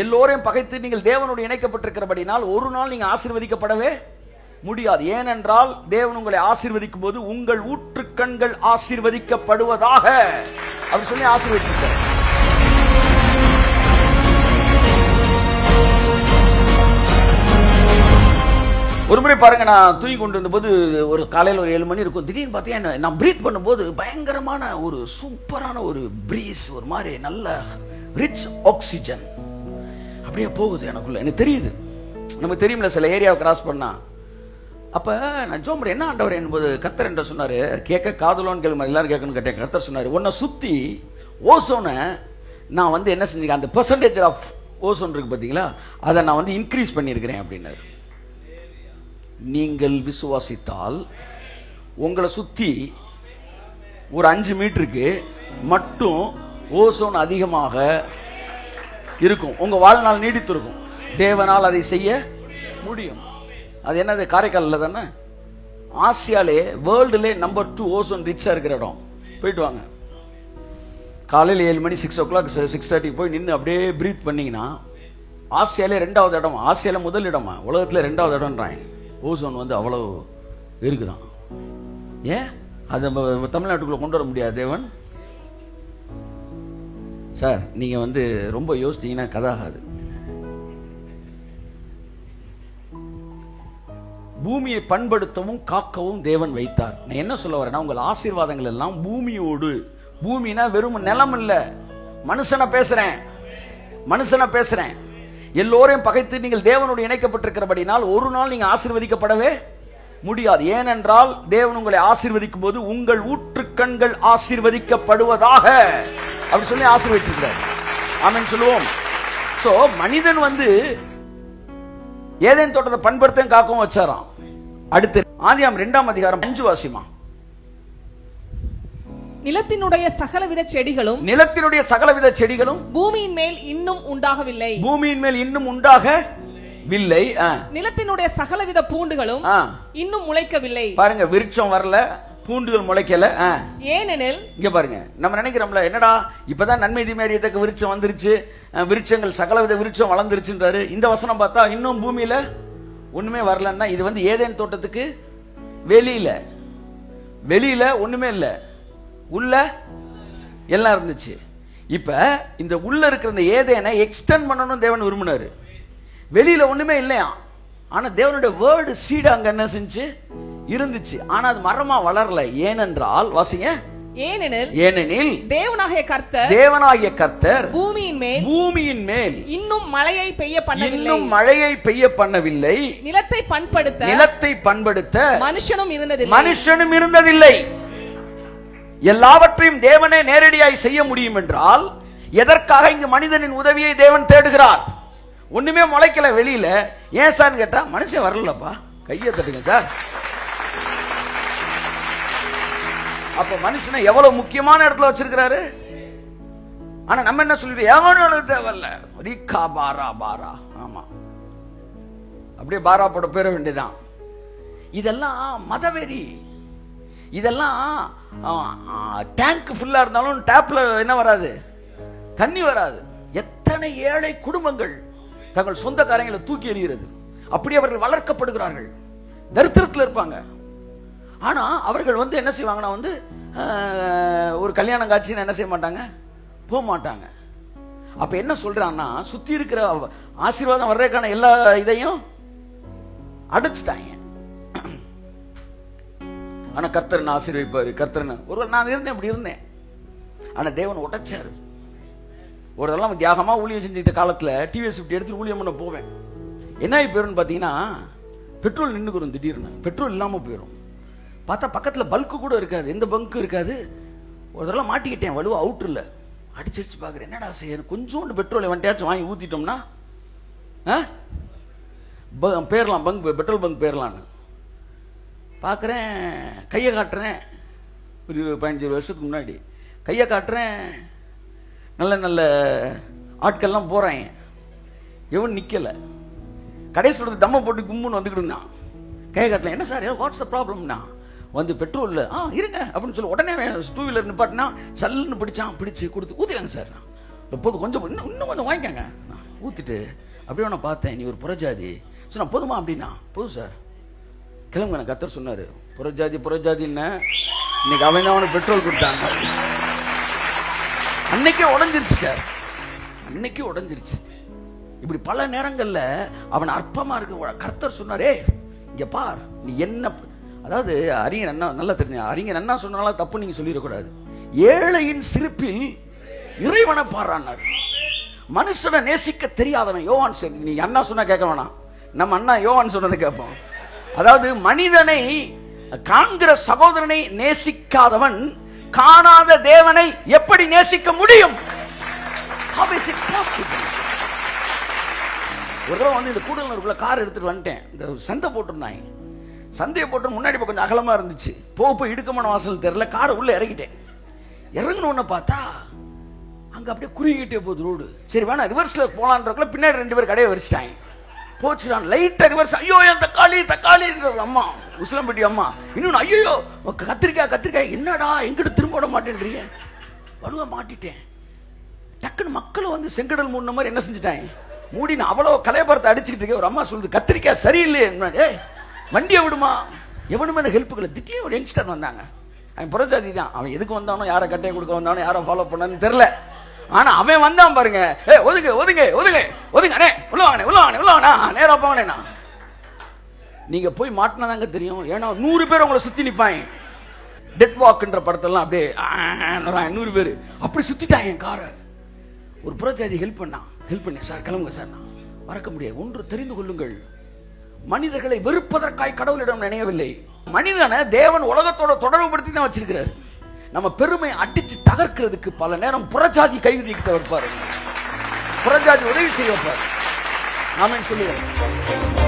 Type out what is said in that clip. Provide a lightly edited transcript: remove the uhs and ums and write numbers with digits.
எல்லோரையும் பகைத்து நீங்கள் தேவனோடு இணைக்கப்பட்டிருக்கிறபடினால் ஒரு நாள் நீங்க ஆசீர்வதிக்கப்படவே முடியாது. ஏனென்றால் தேவன் உங்களை ஆசீர்வதிக்கும் போது உங்கள் ஊற்றுக்கண்கள் ஆசீர்வதிக்கப்படுவதாக அப்படி சொல்லி ஆசீர்வதிக்கிறார். ஒரு முறை பாருங்க, நான் தூங்கி கொண்டு இருந்த போது ஒரு காலையில் ஒரு 7 மணி இருக்கும். திடீர்னு பார்த்தீங்கன்னா நான் பிரீத் பண்ணும்போது பயங்கரமான ஒரு சூப்பரான ஒரு பிரீஸ், ஒரு மாதிரி நல்ல ரிச் ஆக்சிஜன் அப்படியே போகுது எனக்குள்ள. எனக்கு தெரியுது, நமக்கு தெரியும்ல சில ஏரியாவை கிராஸ் பண்ணா. அப்ப நான் ஜோம்பர் என்ன ஆண்டவர் என்பது கர்த்தர் என்ற சொன்னாரு. கேட்க காதுலோன்னு கேள்வி எல்லாரும் கேட்கணும்னு கேட்டேன். கர்த்தர் சொன்னாரு, உன்னை சுத்தி ஓசோனை நான் வந்து என்ன செஞ்சேன், அந்த பெர்சன்டேஜ் ஆஃப் ஓசோன் இருக்கு பாத்தீங்களா, அதை நான் வந்து இன்க்ரீஸ் பண்ணியிருக்கிறேன் அப்படின்னாரு. நீங்கள் விசுவாசித்தால் உங்களை சுத்தி ஒரு 5 மீட்டருக்கு மட்டும் ஓசோன் அதிகமாக இருக்கும், உங்க வாழ்நாள் நீடித்திருக்கும். தேவனால் அதை செய்ய முடியும். அது என்னது, காரைக்காலில் தானே, ஆசியாலே வேர்ல்டுலே நம்பர் 2 ஓசோன் ரிச்சா இருக்கிற இடம். போயிட்டு வாங்க, காலையில் 7 மணி 6 o'clock 6:30 போய் நின்று அப்படியே பிரீத் பண்ணீங்கன்னா ஆசியாலே 2வது இடம், ஆசியால முதல் இடமா, உலகத்துல 2வது இடம்ன்றாங்க. ஓசோன் வந்து அவ்வளவு இருக்குதான். ஏன் அது தமிழ்நாட்டுக்குள்ள கொண்டு வர முடியாது தேவன்? சார் நீங்க வந்து ரொம்ப யோசிச்சீங்கன்னா கதாகாது. பூமியை பண்படுத்தவும் காக்கவும் தேவன் வைத்தார். நான் என்ன சொல்ல வரேன்னா, உங்கள் ஆசீர்வாதங்கள் எல்லாம் பூமியோடு, பூமினா வெறும் நிலம் இல்ல, மனுஷனை பேசுறேன். எல்லோரையும் பகைத்து நீங்கள் தேவனோடு இணைக்கப்பட்டிருக்கிறபடினால் ஒரு நாள் நீங்க ஆசீர்வதிக்கப்படவே முடியாது. ஏனென்றால் தேவன் உங்களை ஆசீர்வதிக்கும் போது உங்கள் ஊற்றுக்கண்கள் ஆசீர்வதிக்கப்படுவதாக அப்படி சொல்லி ஆசீர்வதிச்சிருக்கிறார். ஆமென் சொல்லுவோம். சோ மனிதன் வந்து ஏதேன் தோட்டத்தை பண்படுத்த காக்கவும் வச்சாராம். அடுத்து ஆதியாகமம் 2ஆம் அதிகாரம் 5 வாசிமா. நிலத்தினுடைய சகலவித செடிகளும் பூமியின் மேல் இன்னும் உண்டாகவில்லை. நிலத்தினுடைய சகலவித பூண்டுகளும் இன்னும் முளைக்கவில்லை. பாருங்க, விருட்சம் வரல, பூண்டுகள் முளைக்கல. ஏனெனில் இங்க பாருங்க, நம்ம நினைக்கிறோம்ல என்னடா இப்பதான் நன்மை தீமையறியத்தக்க விருட்சம் வந்துருச்சு, விருட்சங்கள் சகலவித விருட்சம் வளர்ந்துருச்சுன்றாரு. இந்த வசனம் பார்த்தா இன்னும் பூமியில ஒண்ணுமே வரலன்னா, இது வந்து ஏதேன் தோட்டத்துக்கு வெளியில ஒண்ணுமே இல்ல, உள்ள எல்லாம் இருந்துச்சு. இப்ப இந்த உள்ள இருக்கிற இந்த ஏதேனை எக்ஸ்டெண்ட் பண்ணணும் தேவன் விரும்பினாரு. வெளியில ஒண்ணுமே இல்லையா, ஆனா தேவனுடைய வேர்டு சீடு அங்க என்ன செஞ்சு இருந்துச்சு, ஆனா அது மரமா வளரல. ஏனென்றால் வாசிங்க, ஏனெனில் தேவனாகிய கர்த்தர் பூமியின் மேல் இன்னும் மழையை பெய்ய பண்ணவில்லை. நிலத்தை பண்படுத்த மனுஷனும் இருந்ததில்லை. எல்லாவற்றையும் தேவனே நேரடியாய் செய்ய முடியும் என்றால் எதற்காக இங்கு மனிதனின் உதவியை தேவன் தேடுகிறார்? ஒண்ணுமே முளைக்கல வெளியில. ஏன் சார் கேட்டா, மனுஷன் வரலப்பா, கையை தட்டுங்க சார். அப்ப மனுஷனை எவ்வளவு முக்கியமான இடத்துல வச்சிருக்கிறாரு. ஆனா நம்ம என்ன சொல்லிட்டு எவனும் தேவையில்ல, பாரா. ஆமா, அப்படியே பாரா போட பேர வேண்டியதான். இதெல்லாம் மதவெறி. இதெல்லாம் டேங்க் ஃபுல்லா இருந்தாலும் டேப்ல என்ன வராது, தண்ணி வராது. எத்தனை ஏழை குடும்பங்கள் தங்கள் சொந்த காரியங்களை தூக்கி எறிகிறது. அப்படி அவர்கள் வளர்க்கப்படுகிறார்கள், தரித்திரத்தில் இருப்பாங்க. ஆனா அவர்கள் வந்து என்ன செய்வாங்கன்னா, வந்து ஒரு கல்யாணம் காட்சின்னு என்ன செய்ய மாட்டாங்க, போக மாட்டாங்க. அப்ப என்ன சொல்றான்னா, சுத்தி இருக்கிற ஆசீர்வாதம் வர்றதுக்கான எல்லா இதையும் அடைச்சிட்டாங்க. ஆனா கர்த்தர் ஆசீர்வதிப்பாரு. கர்த்தர் ஒரு நான் இருந்தேன், இப்படி இருந்தேன். ஆனா தேவன் உடைச்சாரு. ஒரு தடவை தியாகமா ஊழியம் செஞ்சுக்கிட்ட காலத்துல டிவிஎஸ் 50 எடுத்து ஊழியம் பண்ண போவேன். என்ன போயிரும் பாத்தீங்கன்னா, பெட்ரோல் நின்னுக்குறோம், திடீர்னு பெட்ரோல் இல்லாம போயிடும். பார்த்தா பக்கத்துல பல்கு கூட இருக்காது, எந்த பங்கு இருக்காது. ஒரு தடவை மாட்டிக்கிட்டேன், வலுவா அவுட்ல அடிச்சு பாக்குறேன். என்னடா செய்ய, கொஞ்சோண்டு பெட்ரோல் வண்டியாச்சும் வாங்கி ஊத்திட்டோம்னா பேரலாம், பங்க் பெட்ரோல் பங்க் பேரலான்னு பாக்குறேன். கையை காட்டுறேன், ஒரு 15 வருஷத்துக்கு முன்னாடி கையை காட்டுறேன். நல்ல நல்ல ஆட்கள்லாம் போறாங்க, எவன் நிக்கல. கடைசி தம்ம போட்டு கும்முன்னு வந்துக்கிட்டு இருந்தான். கையை காட்டல. என்ன சார், வாட்ஸ் த ப்ராப்ளம்னா, வந்து பெட்ரோல் இருங்க அப்படின்னு சொல்லி உடனே 2 வீலர் நிப்பாட்டினா சல்லுன்னு பிடிச்சான். பிடிச்சு கொடுத்து ஊத்துக்காங்க சார், போது கொஞ்சம் இன்னும் கொஞ்சம் வாங்கிக்காங்க. ஊத்திட்டு அப்படியே அவனை பார்த்தேன், நீ ஒரு புறஜாதி சொன்னா. போதுமா அப்படின்னா? போதும் சார், கிளம்புங்க. கர்த்தர் சொன்னாரு, புறஜாதின்னா இன்னைக்கு அவன் தான் அவனுக்கு பெட்ரோல் கொடுத்தாங்க. அன்னைக்கே உடைஞ்சிருச்சு சார், அன்னைக்கே உடைஞ்சிருச்சு. இப்படி பல நேரங்கள்ல அவன் அற்பமா இருக்கு. கர்த்தர் சொன்னாரே, இங்க பார், நீ என்ன, அதாவது அறிஞர் அண்ணா நல்லா தெரிஞ்ச, அறிஞர் அண்ணா சொன்னால தப்பு நீங்க சொல்லிடக்கூடாது. ஏழையின் சிரிப்பில் இறைவனை பாடுறான்னாரு. மனுஷனை நேசிக்க தெரியாதவன் யோவான். நீ அண்ணா சொன்னா கேட்க வேணாம், நம்ம அண்ணா யோவான் சொன்னதை கேட்போம். அதாவது மனிதனை காண்கிற சகோதரனை நேசிக்காதவன் காணாத தேவனை எப்படி நேசிக்க முடியும்? How is it possible? ஒரு தடவை வந்து இந்த கூடலூருக்குள்ள கார் எடுத்துட்டு வந்துட்டேன். இந்த சந்தை போட்டிருந்தாங்க, சந்தையை போட்டு முன்னாடி கொஞ்சம் அகலமா இருந்துச்சு. போய் இடுக்கமான வாசல் தெரியல, காரை உள்ள இறங்கிட்டேன். இறங்கணும்னு பார்த்தா அங்க அப்படியே குறுகிட்டே போகுது ரோடு. சரி வேணா ரிவர்ஸ்ல போலான்றக்குள்ள பின்னாடி 2 பேர் கடையை வரிச்சிட்டாங்க. போச்சுடான் லைட்டா ரிவர்ஸ். ஐயோ என் தக்காளி அம்மா, உசிலம்பட்டி அம்மா. இன்னொன்னு, ஐயோ கத்திரிக்காய், என்னடா எங்கிட்ட திரும்ப விட மாட்டேன்றீங்க? வலுவ மாட்டிட்டேன். டக்குன்னு மக்கள் வந்து செங்கடல் மூணு மாதிரி என்ன செஞ்சுட்டாங்க, மூடி. நான் அவ்வளவு கலையபரத்தை அடிச்சுக்கிட்டு இருக்கேன். ஒரு அம்மா சொல்லுது, கத்திரிக்காய் சரியில்லையே, வண்டியை விடுமா. எவனுமே ஹெல்ப்புகளை. திடீர்னு ஒரு யங்ஸ்டர் வந்தாங்க. அவன் புறஜாதி தான். அவன் எதுக்கு வந்தானோ, யாரை கட்டையை கொடுக்க வந்தானோ, யாரை ஃபாலோ பண்ணான்னு தெரியல. ஆனா அவன் வந்தான் பாருங்க, ஒதுங்க அண்ணே, உள்ளவாங்கண்ணா, நேரா போங்கண்ணா. நீங்க போய் மாட்டினாதாங்க தெரியும். ஏன்னா 100 பேர் உங்களை சுத்தி நிப்பாங்க. டெட் வாக்ன்ற படத்தெல்லாம் அப்படியே 100 பேர் அப்படி சுத்திட்டாங்க என் காரை. ஒரு புறஜாதி ஹெல்ப் பண்ண, சார் கிளம்புங்க சார், நான் மறக்க முடியாது. ஒன்று தெரிந்து கொள்ளுங்கள், மனிதர்களை வெறுப்பதற்காய் கடவுளிடம் நினையவில்லை. மனிதனை தேவன் உலகத்தோட தொடர்பு படுத்தி தான் வச்சிருக்கிறார். நம்ம பெருமை அடிச்சு தகர்க்கிறதுக்கு பல நேரம் புறஜாதி கைவிதிக்கிட்ட வைப்பாரு, புறஜாதி உதவி செய்ய வைப்பாரு. ஆமென் சொல்லுங்க.